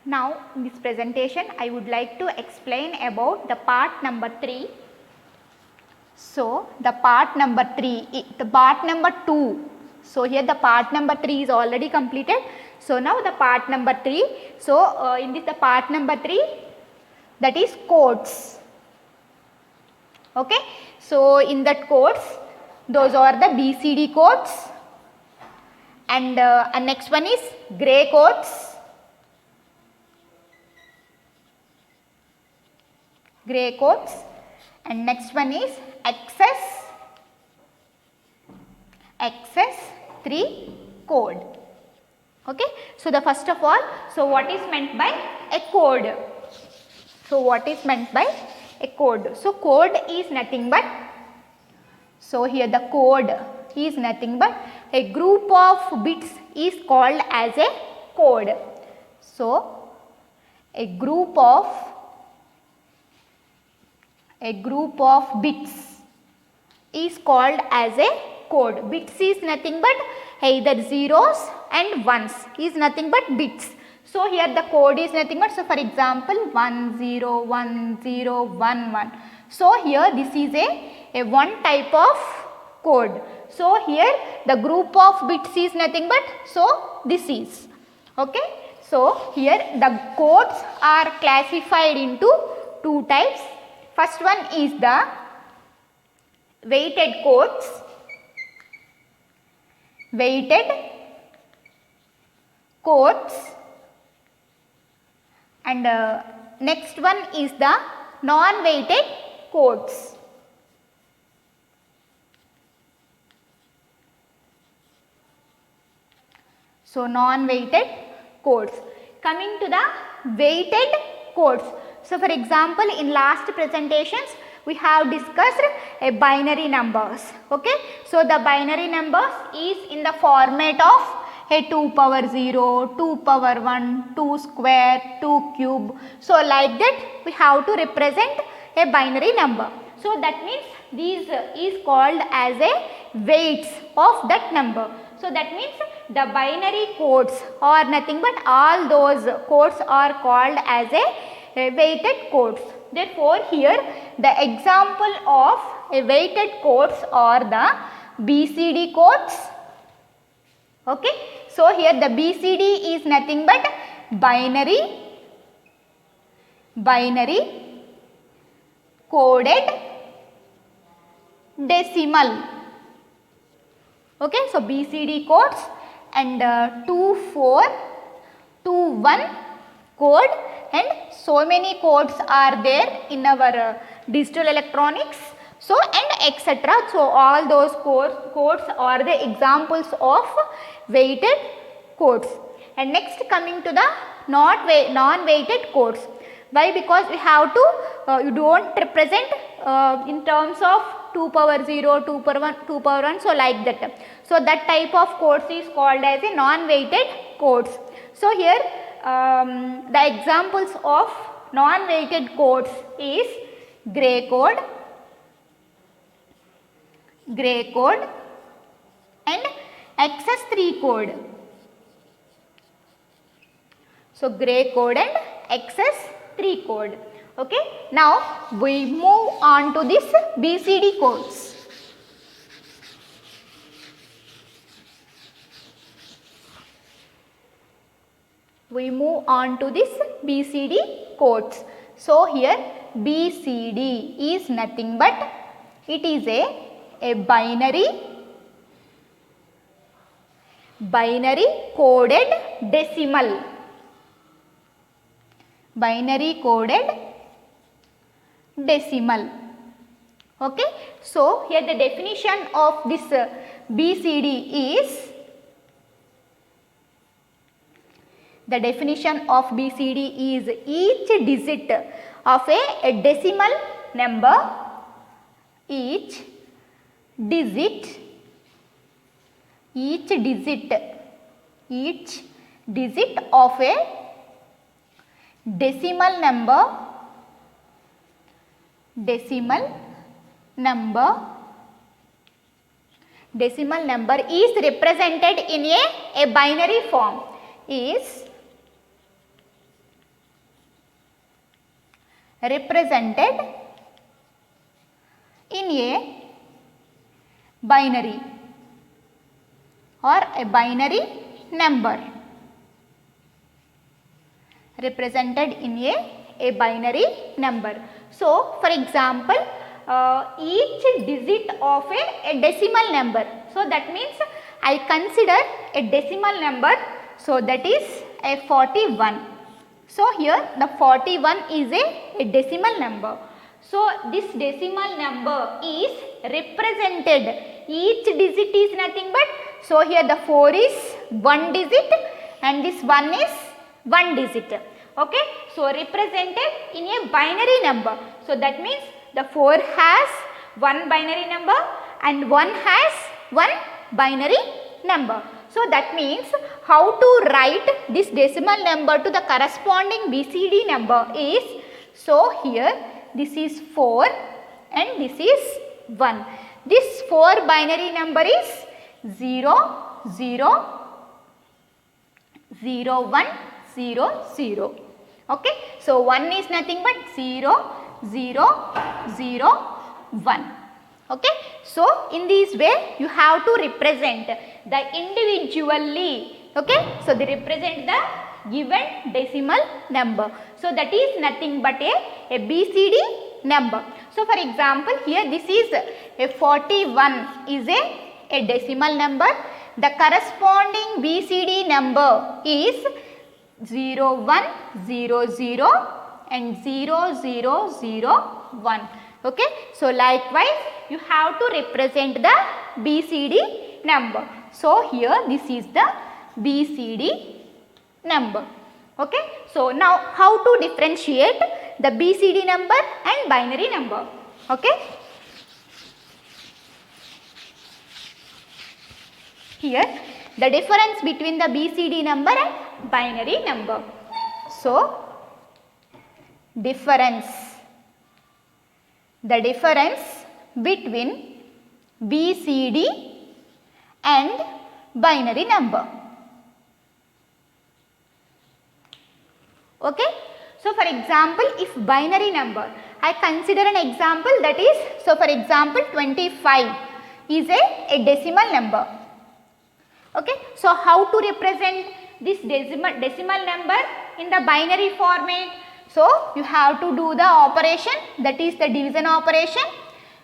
Now in this presentation I would like to explain about the part number 3. So the part number 3, the part number 2. So here the part number 3 is already completed. So now the part number 3. So in this the part number 3, that is codes. Okay. So in that codes, those are the BCD codes, and next one is Gray codes. Gray codes, and next one is XS3 code. Okay. So the first of all, so what is meant by a code? So what is meant by a code? So code is nothing but, so here the code is nothing but a group of bits is called as a code. So a group of bits is called as a code. Bits is nothing but either zeros and ones, is nothing but bits. So here the code is nothing but, so for example 101011. So here this is a one type of code. So here the group of bits is nothing but, so this is. Okay. So here the codes are classified into two types. First one is the weighted codes. And next one is the non-weighted codes. So non-weighted codes. Coming to the weighted codes. So for example, in last presentations we have discussed a binary numbers. Okay. So the binary numbers is in the format of a 2 power 0, 2 power 1, 2 square, 2 cube. So like that we have to represent a binary number. So that means these is called as a weights of that number. So that means the binary codes are nothing but all those codes are called as a weighted codes. Therefore here the example of a weighted codes are the BCD codes. Okay. So here the BCD is nothing but binary coded decimal. Okay. So BCD codes, and 2421 code, and so many codes are there in our digital electronics. So and etc. So all those codes are the examples of weighted codes. And next coming to the non-weighted codes. Why? Because we have to, you don't represent in terms of 2 power 0, 2 power 1, 2 power 1, so like that. So that type of codes is called as a non-weighted codes. So here the examples of non-weighted codes is Gray code, and XS3 code. So Gray code and XS3 code. Okay. Now we move on to this BCD codes. We move on to this BCD codes. So here BCD is nothing but, it is a binary coded decimal. Okay. So here the definition of this BCD is, the definition of BCD is each digit of a decimal number, each digit of a decimal number is represented in a binary form, is represented in a binary or a binary number. Represented in a binary number. So, for example, each digit of a decimal number. So, that means I consider a decimal number. So, that is a 41. So, here the 41 is a decimal number. So, this decimal number is represented. Each digit is nothing but, so here the 4 is 1 digit and this 1 is 1 digit. Okay. So, represented in a binary number. So, that means the 4 has one binary number and 1 has one binary number. So, that means how to write this decimal number to the corresponding BCD number is, so here this is 4 and this is 1. This 4 binary number is 0, 0, 0, 1, 0, 0. Okay. So, 1 is nothing but 0, 0, 0, 1. Okay. So, in this way you have to represent the individually. Okay. So, they represent the given decimal number. So, that is nothing but a BCD number. So, for example, here this is a 41 is a decimal number. The corresponding BCD number is 0, 1, 0, 0 and 0, 0, 0, 1. Okay. So, likewise you have to represent the BCD number. So, here this is the BCD number. Okay. So, now how to differentiate the BCD number and binary number. Okay. Here the difference between the BCD number and binary number. So, difference. The difference between BCD and binary number. Okay. So, for example, if binary number, I consider an example, that is, so for example 25 is a decimal number. Okay. So, how to represent this decimal number in the binary format? So, you have to do the operation, that is the division operation.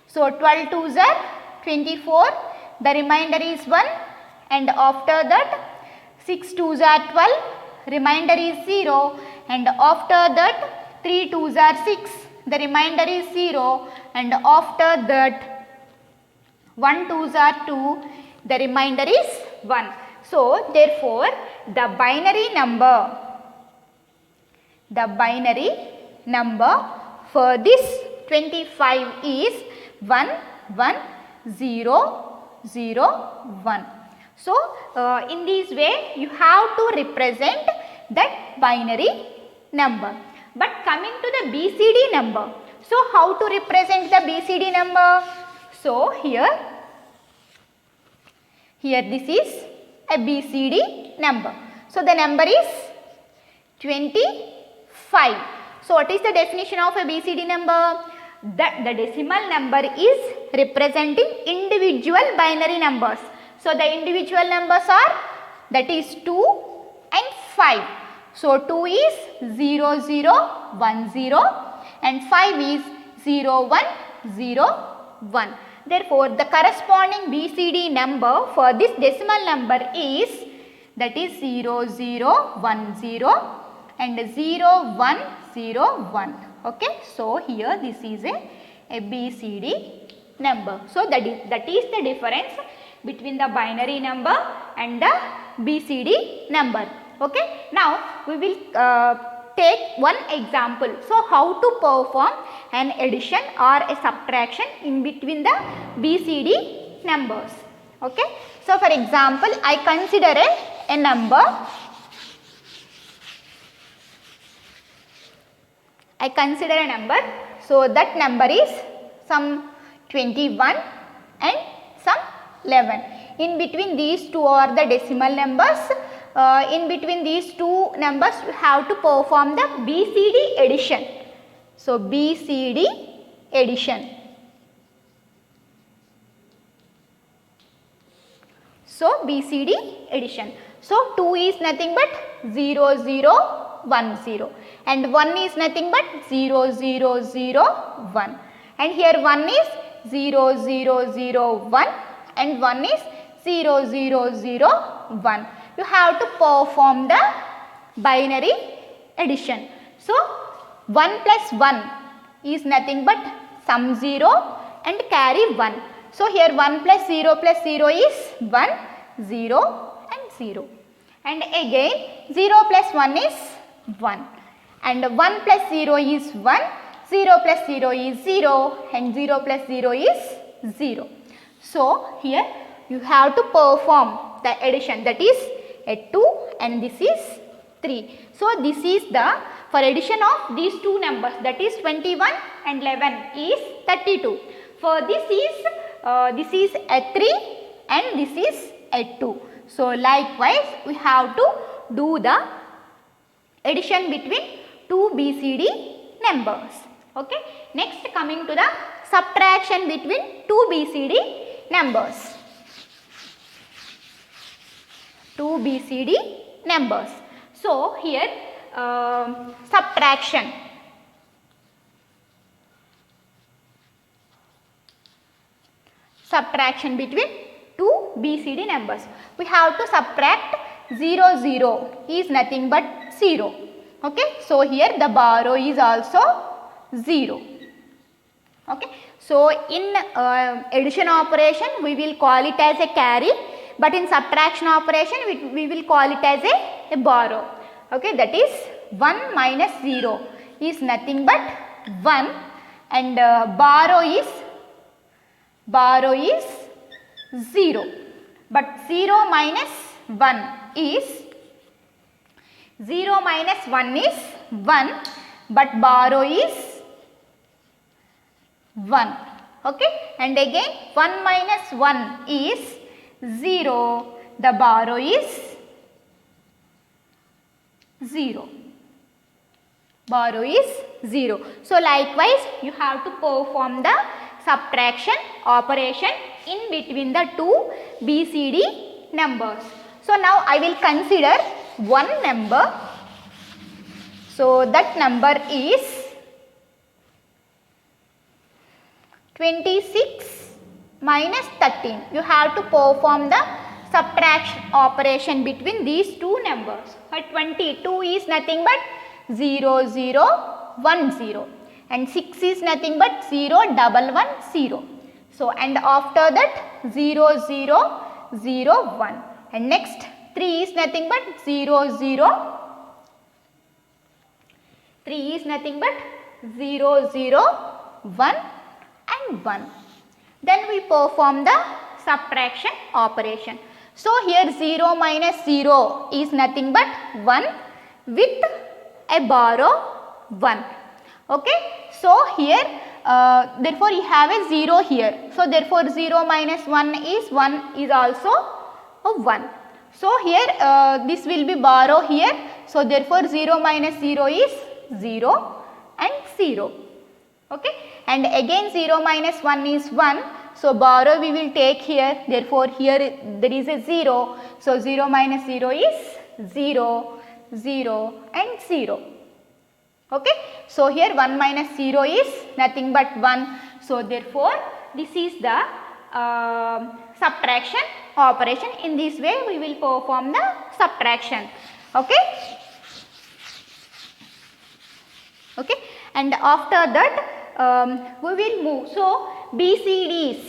So, 12 2s are 24, the remainder is 1 and after that 6 2s are 12, remainder is 0 and after that 3 2s are 6, the remainder is 0 and after that 1 2s are 2, the remainder is 1. So, therefore, the binary number for this 25 is 1 1 0 0 1. So, in this way you have to represent that binary number. But coming to the BCD number, so how to represent the BCD number? So, here this is a BCD number. So, the number is 25. So, what is the definition of a BCD number? That the decimal number is representing individual binary numbers. So, the individual numbers are, that is 2 and 5. So, 2 is 0 0 1 0 and 5 is 0 1 0 1. Therefore, the corresponding BCD number for this decimal number is, that is 0 0 1 0 and 0 1 0 1. Okay. So, here this is a BCD number. So, that is the difference between the binary number and the BCD number. Okay. Now, we will take one example. So, how to perform an addition or a subtraction in between the BCD numbers. Okay. So, for example, I consider a number. So, that number is some 21 and some 11. In between these two are the decimal numbers. In between these two numbers you have to perform the BCD addition. So BCD addition. So BCD addition. So 2 is nothing but 0 0 1 0 and 1 is nothing but 0 0 0 1 and here 1 is 0 0 0 1 and 1 is 0 0 0 1. You have to perform the binary addition. So 1 plus 1 is nothing but sum 0 and carry 1. So here 1 plus 0 is 1, 0 and 0. And again 0 plus 1 is 1 and 1 plus 0 is 1, 0 plus 0 is 0 and 0 plus 0 is 0. So here you have to perform the addition, that is a 2 and this is 3. So this is the for addition of these two numbers, that is 21 and 11 is 32. For this is a 3 and this is a 2. So likewise we have to do the addition between two BCD numbers. Okay. Next coming to the subtraction between two BCD numbers. Two BCD numbers. So here subtraction. Subtraction between two BCD numbers. We have to subtract 0 0 is nothing but 0. Okay. So here the borrow is also 0. Okay. So in addition operation we will call it as a carry, but in subtraction operation we will call it as a borrow. Okay. That is 1 minus 0 is nothing but 1 and borrow is 0, but 0 minus 1 is 1 but borrow is 1. Okay. And again 1 minus 1 is 0, the borrow is 0. Borrow is 0. So likewise you have to perform the subtraction operation in between the two BCD numbers. So now I will consider one number. So that number is 26 minus 13. You have to perform the subtraction operation between these two numbers. For 22 is nothing but 0 0 1 0 and 6 is nothing but 0 1 1 0. So and after that 0 0 0 1 and next 3 is nothing but 0 0 3 is nothing but 0 0 1 and 1. Then we perform the subtraction operation. So here 0 minus 0 is nothing but 1 with a borrow 1. Okay. So here therefore you have a 0 here. So therefore 0 minus 1 is also a 1. So here this will be borrow here. So therefore 0 minus 0 is 0 and 0. Okay. And again 0 minus 1 is 1. So borrow we will take here. Therefore here there is a 0. So 0 minus 0 is 0, 0 and 0. Okay. So here 1 minus 0 is nothing but 1. So therefore this is the subtraction operation. In this way we will perform the subtraction. Okay. Okay. And after that we will move. So BCDs.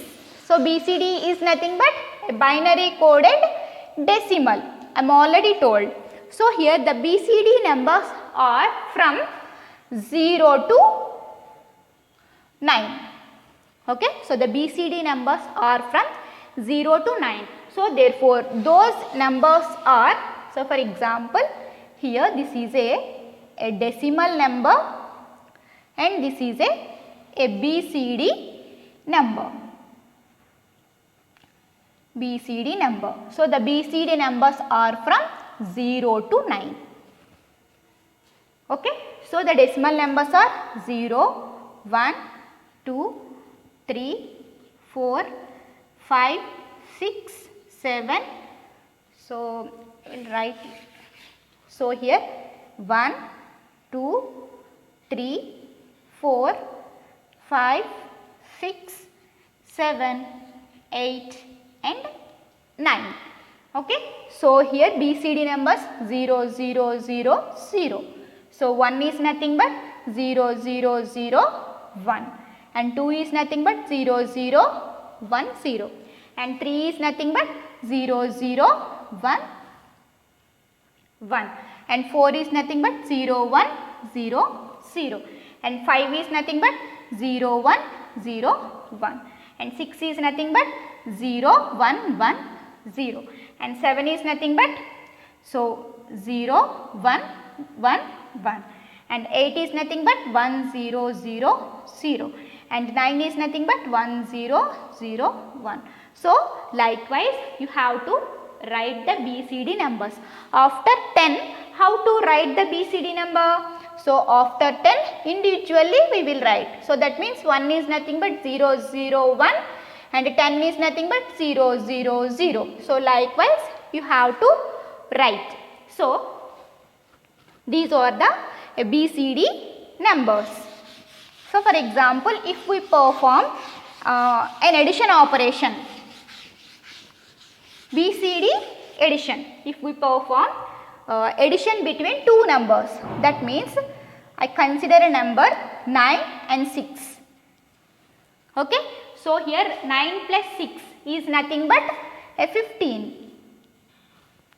So BCD is nothing but a binary coded decimal. I am already told. So here the BCD numbers are from 0 to 9. Okay. So the BCD numbers are from 0 to 9. So therefore those numbers are, so for example here this is a decimal number and this is a BCD number. BCD number. So the BCD numbers are from 0 to 9. Okay. so the decimal numbers are 0, 1, 2, 3, 4, 5, 6, 7. So we'll write. So here 1, 2, 3, 4, 5, 6, 7, 8 and 9. Okay. So here BCD numbers 0, 0, 0, 0. So 1 is nothing but 0, 0, 0, 1. And 2 is nothing but 0, 0, 1, 0. And 3 is nothing but 0, 0, 1, 1. And 4 is nothing but 0, 1, 0, 0. And 5 is nothing but 0, 1, 0, 1. And 6 is nothing but 0, 1, 1, 0. And 7 is nothing but 0, 1, 1, 1. And 8 is nothing but 1, 0, 0, 0. And 9 is nothing but 1, 0, 0, 1. So likewise you have to write the BCD numbers. After 10, how to write the BCD number? So after 10 individually we will write. So that means 1 is nothing but 0, 0, 1 and 10 is nothing but 0, 0, 0. So likewise you have to write. So these are the BCD numbers. So for example, if we perform an addition operation, BCD addition, if we perform addition between two numbers, that means I consider a number 9 and 6. Okay. So here 9 plus 6 is nothing but a 15.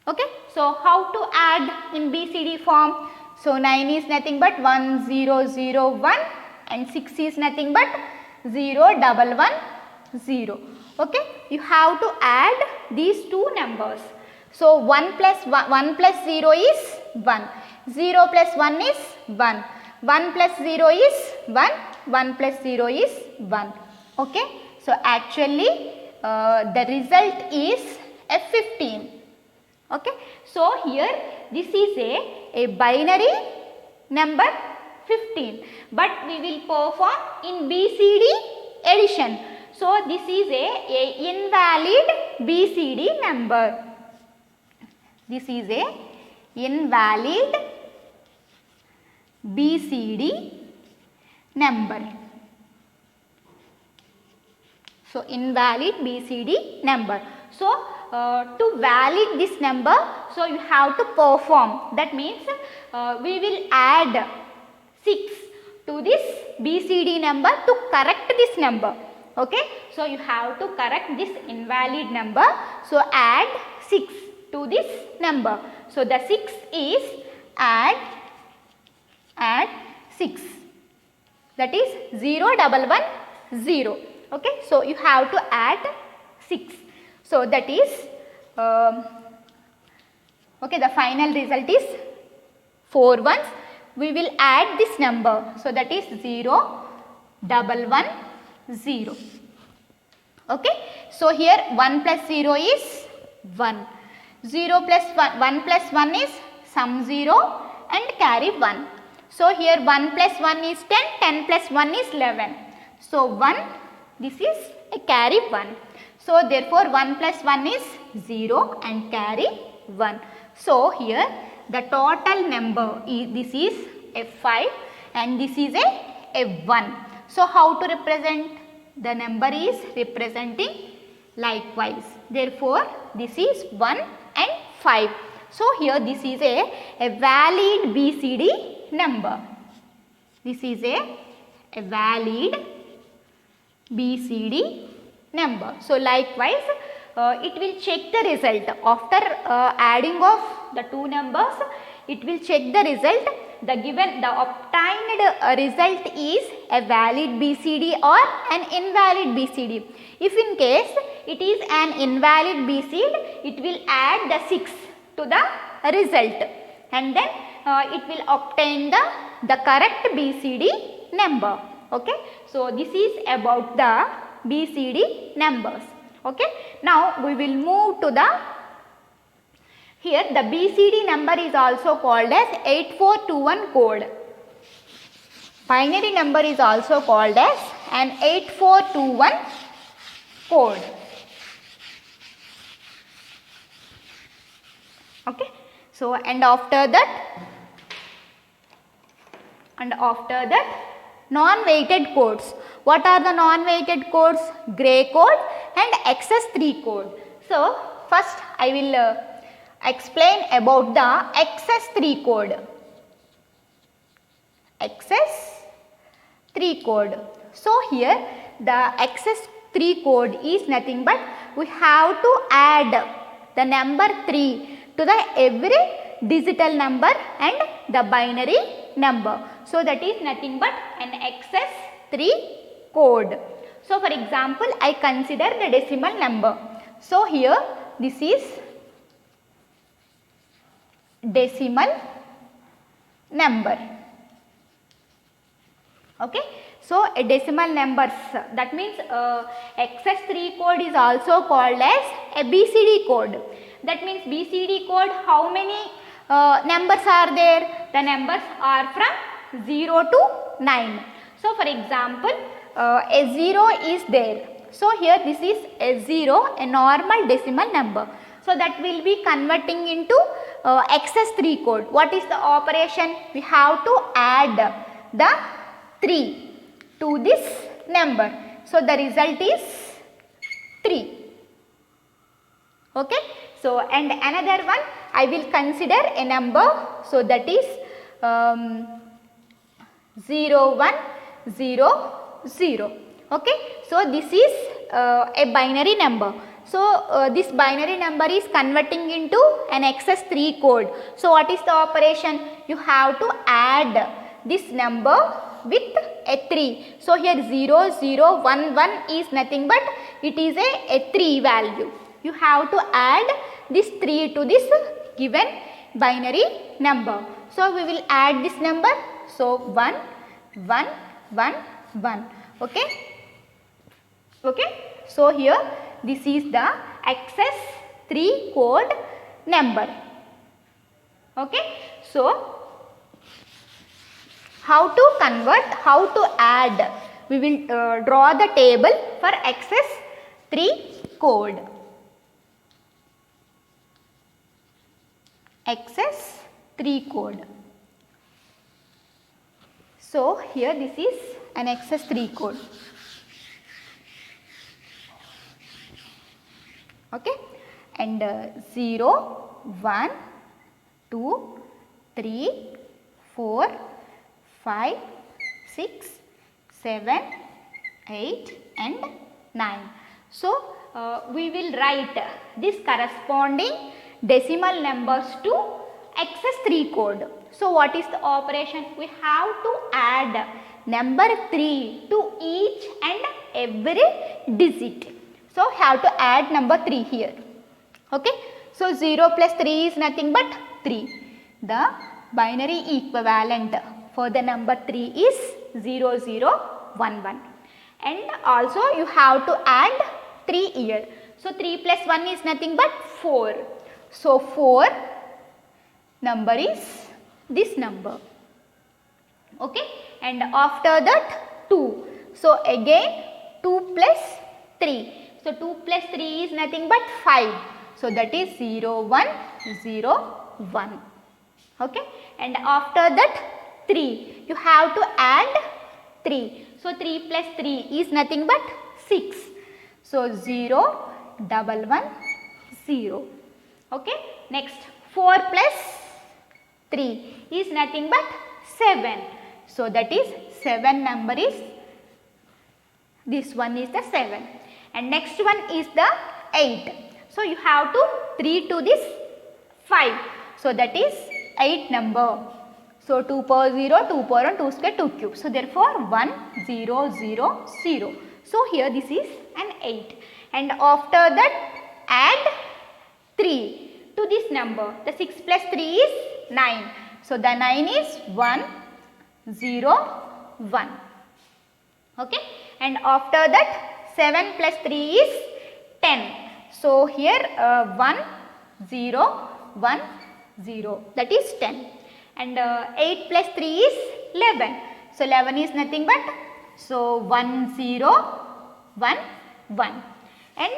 Okay. So how to add in BCD form? So 9 is nothing but 1, 0, 0, 1 and 6 is nothing but 0, 1, 1, 0. Okay. You have to add these two numbers. So 1 plus 0 is 1, 0 plus 1 is 1, 1 plus 0 is 1, 1 plus 0 is 1. Okay. So actually the result is a 15. Okay. So here this is a binary number 15, but we will perform in BCD addition. So this is a invalid BCD number. This is a invalid BCD number. So invalid BCD number. So to valid this number, so you have to perform. That means we will add 6 to this BCD number to correct this number. Okay. So you have to correct this invalid number. So add 6 to this number. So the 6 is add 6. That is 0, 1, 1, 0. Okay. So you have to add 6. So that is okay, the final result is 4 ones. We will add this number. So that is 0, 1, 1, 0. Okay. So here 1 plus 0 is 1. 0 plus 1 plus 1 is sum 0 and carry 1. So here 1 plus 1 is 10, 10 plus 1 is 11. So 1, this is a carry 1. So therefore 1 plus 1 is 0 and carry 1. So here the total number is, this is a 5 and this is a 1. So how to represent? The number is representing likewise. Therefore this is 1 and 5. So here this is a valid BCD number. This is a valid BCD number. So likewise it will check the result after adding of the two numbers. It will check the result. The obtained result is a valid BCD or an invalid BCD. If in case it is an invalid BCD, it will add the 6 to the result and then it will obtain the correct BCD number. Okay. So this is about the BCD numbers. Okay. Now we will move to the, here the BCD number is also called as 8421 code. Binary number is also called as an 8421 code. Okay. So, and after that non-weighted codes. What are the non-weighted codes? Gray code and XS3 code. So, first I will explain about the XS3 code. XS3 code. So, here the XS3 code is nothing but we have to add the number 3 to the every digital number and the binary number. So, that is nothing but an XS3 code. So, for example, I consider the decimal number. So, here this is decimal number. Okay. So, a decimal numbers, that means XS3 code is also called as a BCD code. That means BCD code, how many numbers are there? The numbers are from 0 to 9. So, for example, a 0 is there. So, here this is a 0, a normal decimal number. So, that will be converting into XS3 code. What is the operation? We have to add the 3 to this number. So, the result is 3. Okay. So, and another one I will consider a number. So, that is 0, 1, 0, 0. Okay. So, this is a binary number. So, this binary number is converting into an XS3 code. So, what is the operation? You have to add this number with a 3. So, here 0, 0, 1, 1 is nothing but it is a 3 value. You have to add this 3 to this given binary number. So, we will add this number. So, 1, 1, 1, 1. Okay. Okay. So, here this is the XS3 code number. Okay. So, how to convert, how to add? We will draw the table for XS3 code. XS3 code. So, here this is an XS3 code. Okay. And 0, 1, 2, 3, 4, 5, 6, 7, 8 and 9. So, we will write this corresponding decimal numbers to XS3 code. So, what is the operation? We have to add number 3 to each and every digit. So, have to add number 3 here. Okay. So, 0 plus 3 is nothing but 3. The binary equivalent for the number 3 is 0, 0, 1, 1. And also you have to add 3 here. So, 3 plus 1 is nothing but 4. So, 4 number is this number. Okay. And after that 2. So, again 2 plus 3. So, 2 plus 3 is nothing but 5. So, that is 0, 1, 0, 1. Okay. And after that 3. You have to add 3. So, 3 plus 3 is nothing but 6. So, 0, 1, 1, 0. Okay. Next 4 plus 3 is nothing but 7. So, that is 7 number is, this one is the 7. And next one is the 8. So, you have to 3 to this 5. So, that is 8 number. So, 2 power 0, 2 power 1, 2 square, 2 cube. So, therefore, 1, 0, 0, 0. So, here this is an 8. And after that add 3 to this number. The 6 plus 3 is 9. So, the 9 is 1, 0, 1. Okay. And after that 7 plus 3 is 10. So, here 1, 0, 1, 0, that is 10. And 8 plus 3 is 11. So 11 is nothing but, so 1 0 1 1, and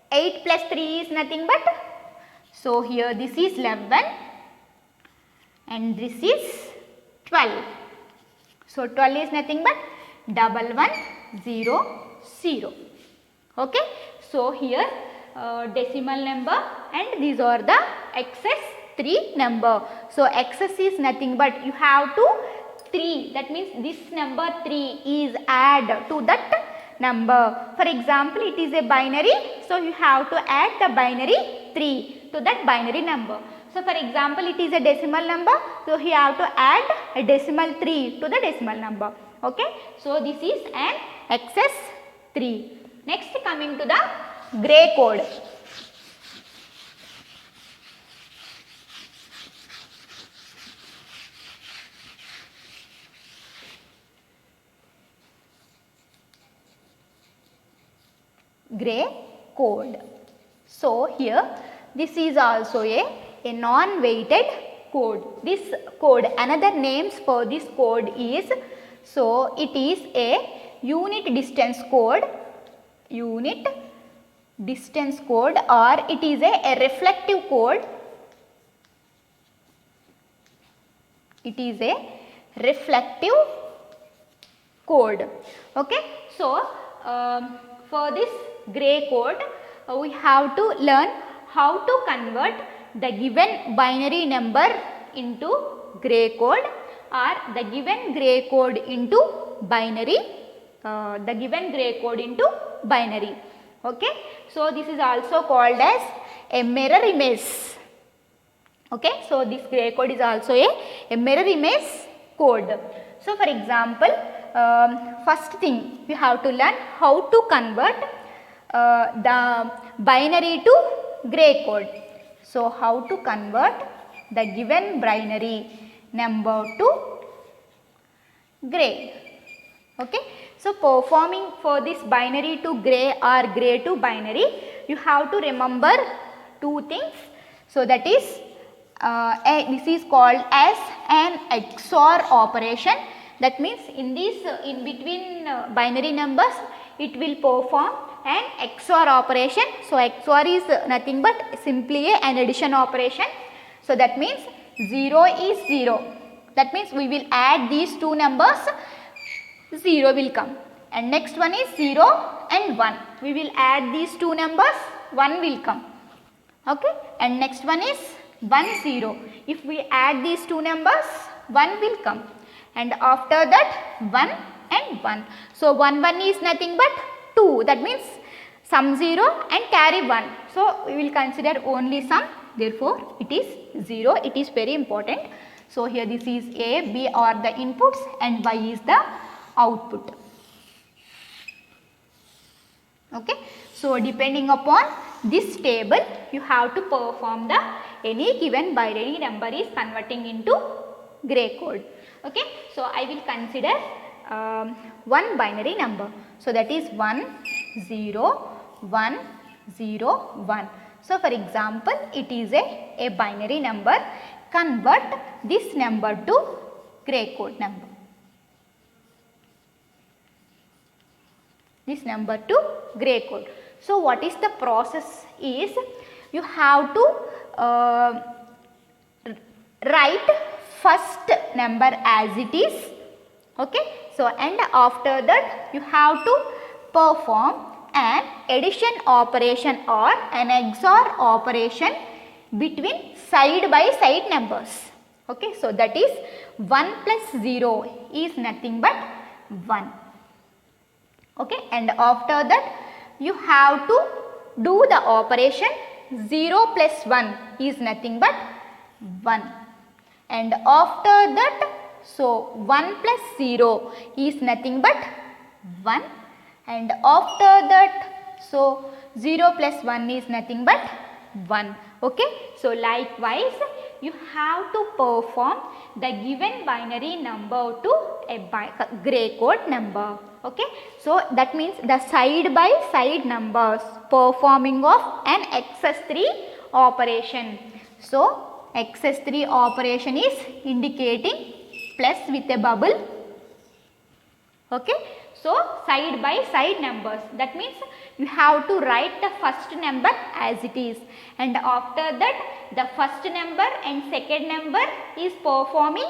8 plus 3 is nothing but, so here this is 11 and this is 12. So 12 is nothing but 1 1 0 0. Okay. So here decimal number, and these are the excess 3 number. So excess is nothing but you have to 3, that means this number 3 is add to that number. For example, it is a binary, so you have to add the binary 3 to that binary number. So for example, it is a decimal number, so you have to add a decimal 3 to the decimal number. Okay. So this is an excess 3. Next, coming to the gray code. Gray code. So here this is also a non-weighted code. This code, another names for this code is, so it is a unit distance code, unit distance code, or it is a reflective code. It is a reflective code. Okay. So for this gray code, we have to learn how to convert the given binary number into gray code, or the given gray code into binary, Okay. So this is also called as a mirror image. Okay. So this gray code is also a mirror image code. So for example, first thing we have to learn how to convert the binary to gray code. So how to convert the given binary number to gray. Okay. So performing for this binary to gray or gray to binary, you have to remember two things. So that is this is called as an XOR operation. That means in this in between binary numbers, it will perform an XOR operation. So XOR is nothing but simply an addition operation. So that means 0 is 0. That means we will add these two numbers, 0 will come, and next one is 0 and 1. We will add these two numbers, 1 will come. Okay, and next one is 1 0. If we add these two numbers, 1 will come, and after that 1 and 1. So 1 1 is nothing but 2. That means sum 0 and carry 1. So we will consider only sum. Therefore it is 0. It is very important. So here this is A, B are the inputs and Y is the output. Okay. So depending upon this table, you have to perform the any given binary number is converting into gray code. Okay. So I will consider one binary number. So that is 1 0 1 0 1. So for example, it is a binary number. Convert this number to gray code number. This number to gray code. So what is the process is, you have to write first number as it is. Okay. So and after that you have to perform an addition operation or an XOR operation between side by side numbers. Okay. So that is 1 plus 0 is nothing but 1. Okay. And after that you have to do the operation 0 plus 1 is nothing but 1. And after that, so 1 plus 0 is nothing but 1. And after that, so 0 plus 1 is nothing but 1. Okay. So likewise, you have to perform the given binary number to a gray code number. Okay. So that means the side by side numbers performing of an XS3 operation. So XS3 operation is indicating plus with a bubble. Okay, so side by side numbers, that means you have to write the first number as it is, and after that the first number and second number is performing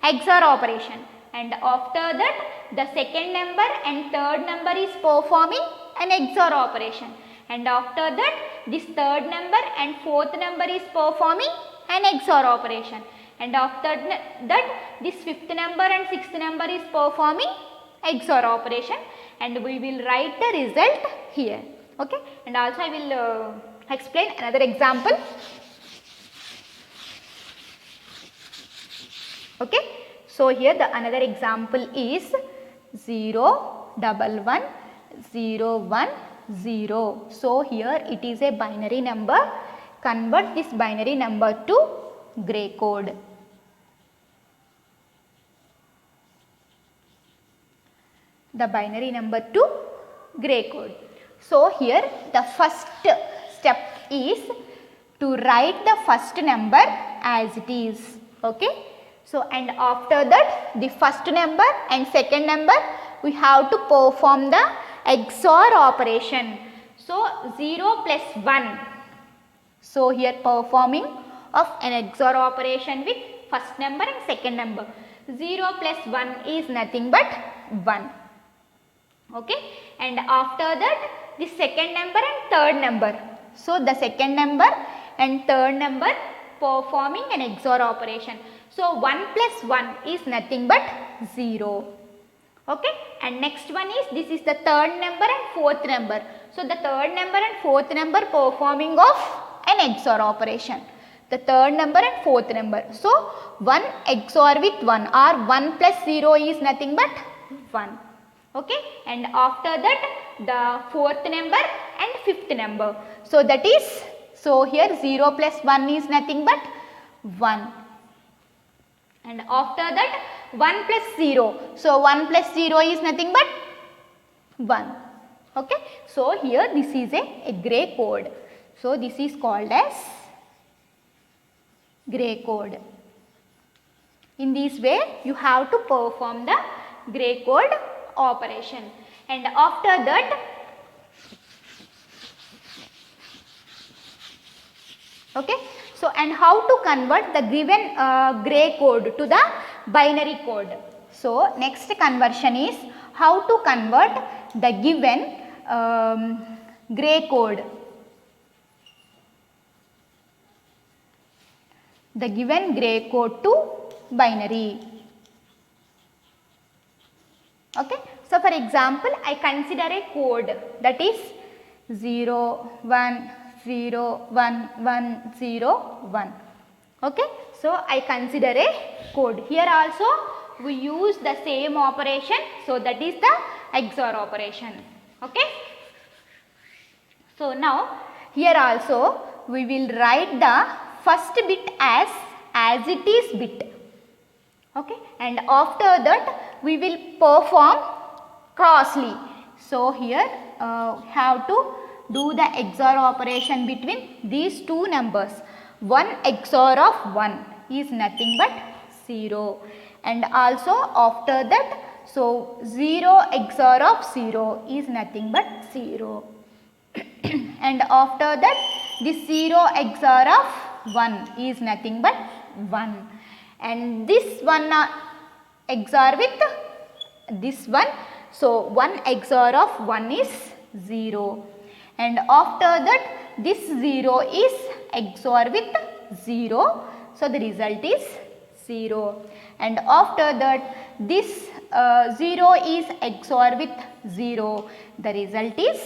XOR operation, and after that the second number and third number is performing an XOR operation, and after that this third number and fourth number is performing an XOR operation, and after that this fifth number and sixth number is performing XOR operation, and we will write the result here. Okay, and also I will explain another example. Okay, so here the another example is 0 1 1 0 1 0. So here it is a binary number. Convert this binary number to gray code. The binary number to gray code. So here the first step is to write the first number as it is. Okay. So and after that the first number and second number we have to perform the XOR operation. So 0 plus 1. So here performing of an XOR operation with first number and second number. 0 plus 1 is nothing but 1. Okay, and after that the second number and third number. So the second number and third number performing an XOR operation. So 1 plus 1 is nothing but 0. Okay, and next one is, this is the third number and fourth number. So the third number and fourth number performing of an XOR operation. The third number and fourth number. So 1 XOR with 1 or 1 plus 0 is nothing but 1. Okay, and after that the fourth number and fifth number. So that is, so here 0 plus 1 is nothing but 1. And after that 1 plus 0. So 1 plus 0 is nothing but 1. Okay, so here this is a gray code. So this is called as gray code. In this way you have to perform the gray code operation, and after that okay, so and how to convert the given gray code to the binary code. So next conversion is how to convert the given gray code, the given gray code to binary. Okay, so for example I consider a code that is 0 1 0 1 1 0 1. Okay, so I consider a code. Here also we use the same operation, so that is the XOR operation. Okay, so now here also we will write the first bit as it is bit. Okay, and after that we will perform crossly. So here have to do the XOR operation between these two numbers. 1 XOR of 1 is nothing but 0, and also after that, so 0 XOR of 0 is nothing but 0. And after that this 0 XOR of 1 is nothing but 1, and this one XOR with this one. So 1 XOR of 1 is 0, and after that this 0 is XOR with 0, so the result is 0, and after that this 0 is XOR with 0, the result is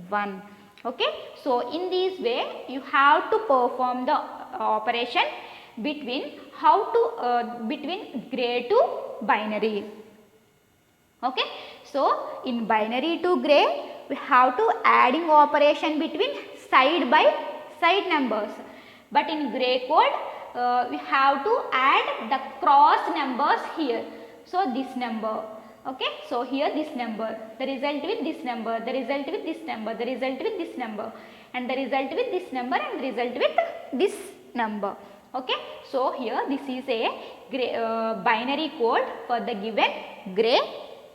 1. Okay, so in this way you have to perform the operation between between gray to binary. Okay, so in binary to gray we have to adding operation between side by side numbers, but in gray code we have to add the cross numbers here. So this number, okay, so here this number, the result with this number, the result with this number, the result with this number, and the result with this number, and the result with this number. Okay, so here this is a gray, binary code for the given gray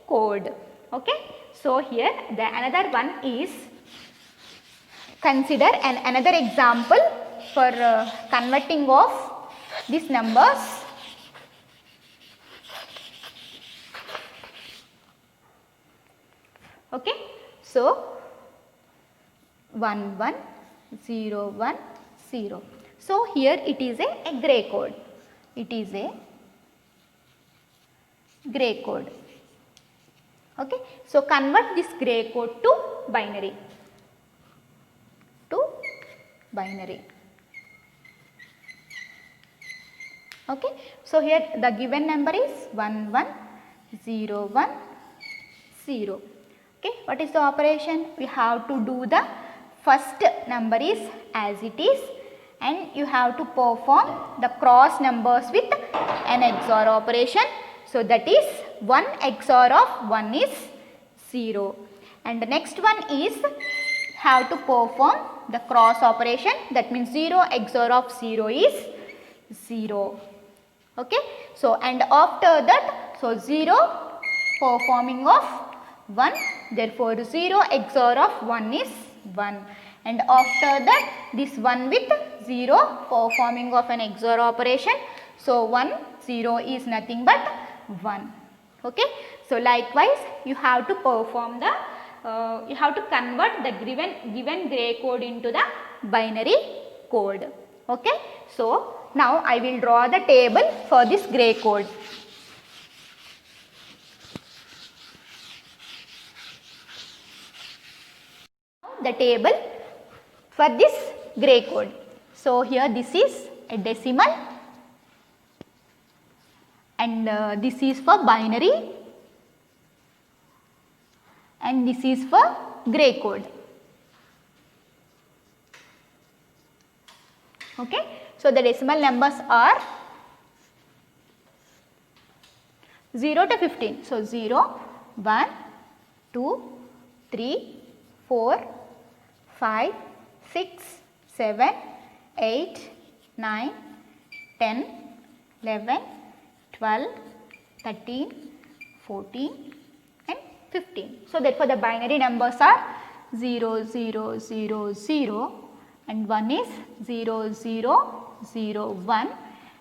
code. Okay. So here the another one is, consider another example for converting of these numbers. Okay. So 1 1 0 1 0. So here it is a grey code. It is a grey code. Okay. So convert this grey code to binary. Okay. So here the given number is 1 1 0 1 0. Okay. What is the operation? We have to do the first number is as it is, and you have to perform the cross numbers with an XOR operation. So that is 1 XOR of 1 is 0, and the next one is have to perform the cross operation, that means 0 XOR of 0 is 0. Okay. So and after that, so 0 performing of 1, therefore 0 XOR of 1 is 1, and after that this 1 with 0 performing of an XOR operation. So 1 0 is nothing but 1. Okay. So likewise you have to perform the you have to convert the given grey code into the binary code. Okay. So now I will draw the table for this grey code. The table for this grey code. So here this is a decimal, and this is for binary, and this is for grey code. Okay. So the decimal numbers are 0 to 15. So 0, 1, 2, 3, 4, 5, 6, 7, 8, 9, 10, 11, 12, 13, 14 and 15. So therefore the binary numbers are 0, 0, 0, 0, and 1 is 0, 0, 0, 1,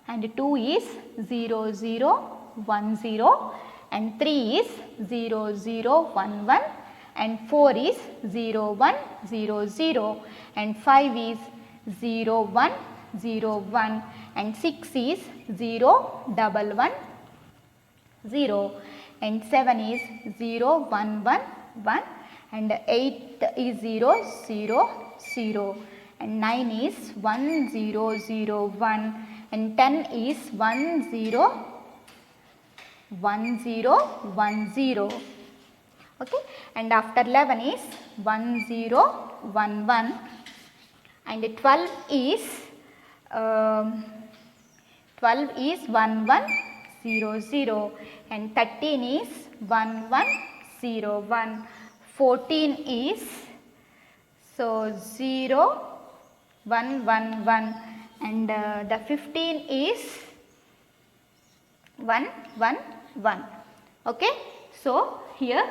and 2 is 0, 0, 1, 0, and 3 is 0, 0, 1, 1, and 4 is 0, 1, 0, 0, and 5 is 0, 1, 0, 1, and 6 is 0, 1, 1, 0, and 7 is 0, 1, 1, 1, and 8 is 0, 0, 0, and 9 is 1, 0, 0, 1, and 10 is 1, 0, 1, 0, 1, 0. Okay. And after 11 is 1, 0, 1, 1, and 12 is 1, 1, 0, 0, and 13 is 1, 1, 0, 1, 14 is 0, 1, 1, 1, and the 15 is 1, 1, 1. Okay. So here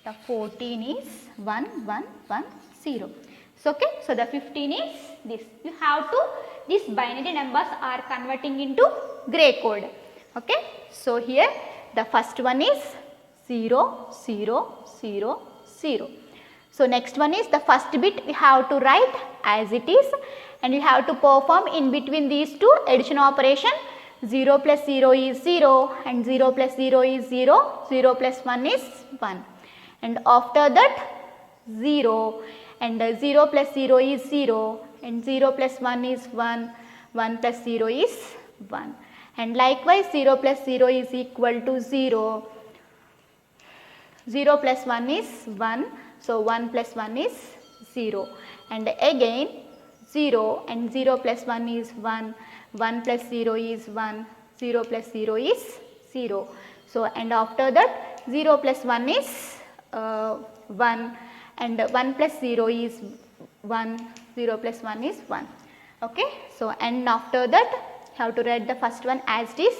the 14 is 1, 1, 1, 0. So okay. So the 15 is this. You have to, these binary numbers are converting into grey code. Okay. So here the first one is 0, 0, 0, 0. So next one is the first bit we have to write as it is, and we have to perform in between these two addition operation. 0 plus 0 is 0, and 0 plus 0 is 0, 0 plus 1 is 1, and after that 0, and 0 plus 0 is 0, and 0 plus 1 is 1, 1 plus 0 is 1, and likewise 0 plus 0 is equal to 0, 0 plus 1 is 1, so 1 plus 1 is 0, and again 0, and 0 plus 1 is 1, 1 plus 0 is 1, 0 plus 0 is 0. So and after that 0 plus 1 is 1, and 1 plus 0 is 1, 0 plus 1 is 1. Okay. So and after that have to write the first one as it is,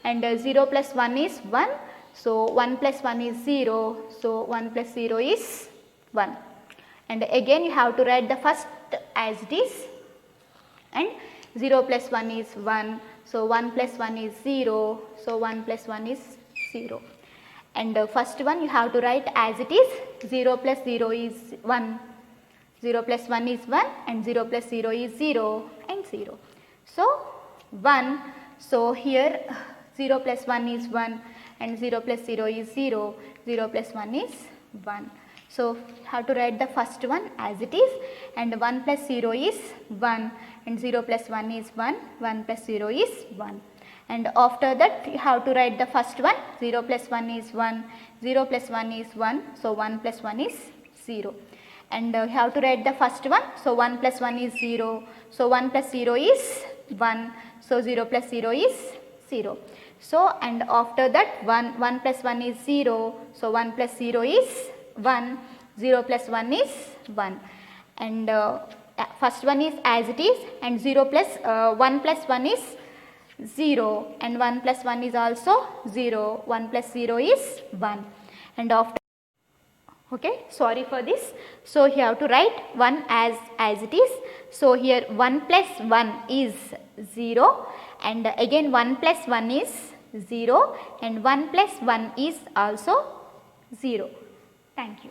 and 0 plus 1 is 1. So 1 plus 1 is 0. So 1 plus 0 is 1. And again you have to write the first as it is, and 0 plus 1 is 1. So 1 plus 1 is 0. So 1 plus 1 is 0. And first one you have to write as it is. 0 plus 0 is 1. 0 plus 1 is 1 and 0 plus 0 is 0 and 0. So 1. So here 0 plus 1 is 1 and 0 plus 0 is 0. 0 plus 1 is 1. So have to write the first one as it is, and 1 plus 0 is 1 and 0 plus 1 is 1. 1 plus 0 is 1. And after that you have to write the first one. 0 plus 1 is 1. 0 plus 1 is 1. So 1 plus 1 is 0. And you have to write the first one. So 1 plus 1 is 0. So 1 plus 0 is 1. So 0 plus 0 is 0. So and after that 1 plus 1 is 0. So 1 plus 0 is 1. 0 plus 1 is 1. And first one is as it is, and 0 plus 1 plus 1 is 0 and 1 plus 1 is also 0. 1 plus 0 is 1. And after, okay, sorry for this. So you have to write 1 as it is. So here 1 plus 1 is 0, and again 1 plus 1 is 0, and 1 plus 1 is also 0. Thank you.